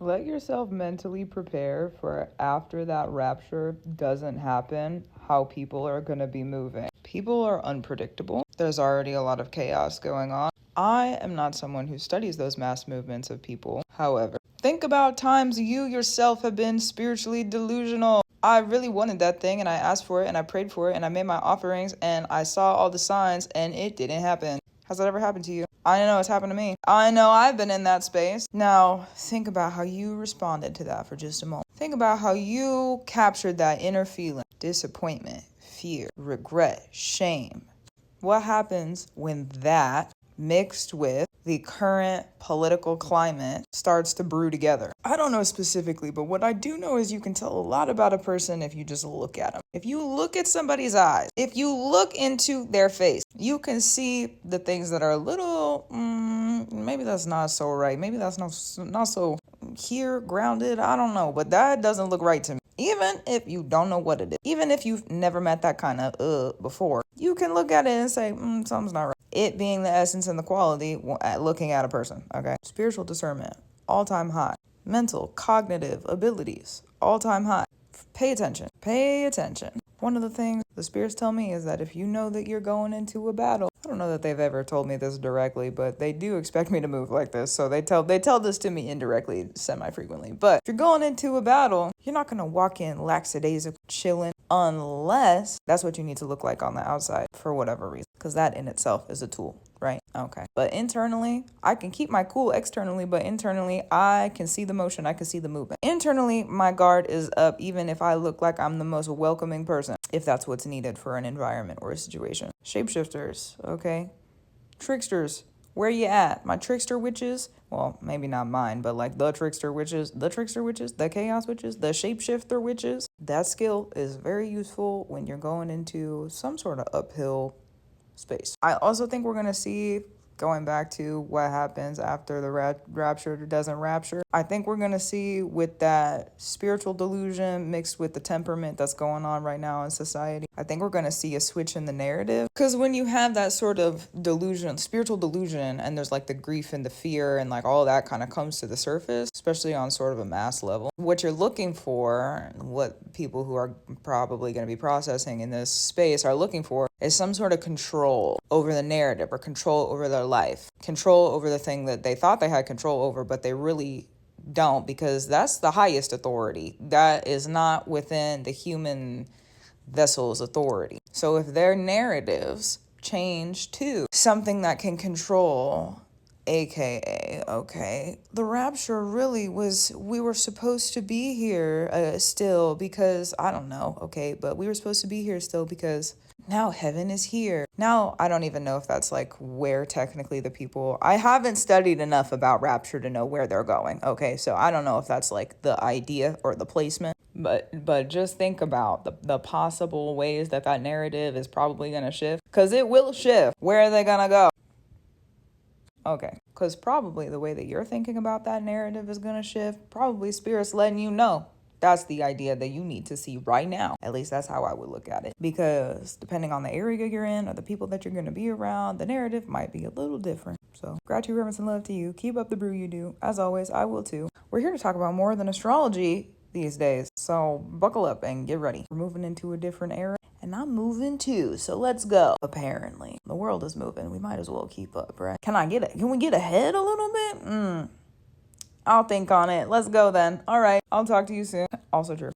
Let yourself mentally prepare for after that rapture doesn't happen, how people are going to be moving. People are unpredictable. There's already a lot of chaos going on. I am not someone who studies those mass movements of people. However, think about times you yourself have been spiritually delusional. I really wanted that thing and I asked for it and I prayed for it and I made my offerings and I saw all the signs and it didn't happen. Has that ever happened to you? I know it's happened to me. I know I've been in that space. Now, think about how you responded to that for just a moment. Think about how you captured that inner feeling: disappointment, fear, regret, shame. What happens when that mixed with the current political climate starts to brew together? I don't know specifically, but what I do know is you can tell a lot about a person if you just look at them. If you look at somebody's eyes, if you look into their face, you can see the things that are a little, maybe that's not so right. Maybe that's not so here, grounded. I don't know, but that doesn't look right to me. Even if you don't know what it is, even if you've never met that kind of before, you can look at it and say, something's not right. It being the essence and the quality at looking at a person, okay? Spiritual discernment, all-time high. Mental, cognitive abilities, all-time high. Pay attention. Pay attention. One of the things the spirits tell me is that if you know that you're going into a battle, I don't know that they've ever told me this directly, but they do expect me to move like this. So they tell this to me indirectly, semi-frequently. But if you're going into a battle, you're not going to walk in lackadaisical, chilling, unless that's what you need to look like on the outside for whatever reason, because that in itself is a tool, right? Okay. But internally, I can keep my cool externally, but internally, I can see the motion. I can see the movement. Internally, my guard is up, even if I look like I'm the most welcoming person, if that's what's needed for an environment or a situation. Shapeshifters, okay? Tricksters, where you at? My trickster witches, well, maybe not mine, but like the trickster witches, the chaos witches, the shapeshifter witches. That skill is very useful when you're going into some sort of uphill space. I also think we're going to see, going back to what happens after the rapture doesn't rapture, I think we're going to see with that spiritual delusion mixed with the temperament that's going on right now in society, I think we're going to see a switch in the narrative. Because when you have that sort of delusion, spiritual delusion, and there's like the grief and the fear and like all that kind of comes to the surface, especially on sort of a mass level, what you're looking for, what people who are probably going to be processing in this space are looking for, is some sort of control over the narrative or control over their life, control over the thing that they thought they had control over, but they really don't, because that's the highest authority. That is not within the human vessel's authority. So if their narratives change to something that can control, AKA, okay, the rapture really was, we were supposed to be here still because, I don't know, okay, but we were supposed to be here still because now heaven is here. Now, I don't even know if that's like where technically the people, I haven't studied enough about rapture to know where they're going, okay, so I don't know if that's like the idea or the placement, but just think about the possible ways that narrative is probably going to shift, because it will shift. Where are they going to go? Okay, because probably the way that you're thinking about that narrative is going to shift. Probably spirit's letting you know that's the idea that you need to see right now. At least that's how I would look at it. Because depending on the area you're in or the people that you're going to be around, the narrative might be a little different. So gratitude, reverence, and love to you. Keep up the brew you do. As always, I will too. We're here to talk about more than astrology these days. So buckle up and get ready. We're moving into a different era. And I'm moving too, so let's go. Apparently, the world is moving. We might as well keep up, right? Can we get ahead a little bit? I'll think on it. Let's go then. All right, I'll talk to you soon. Also true.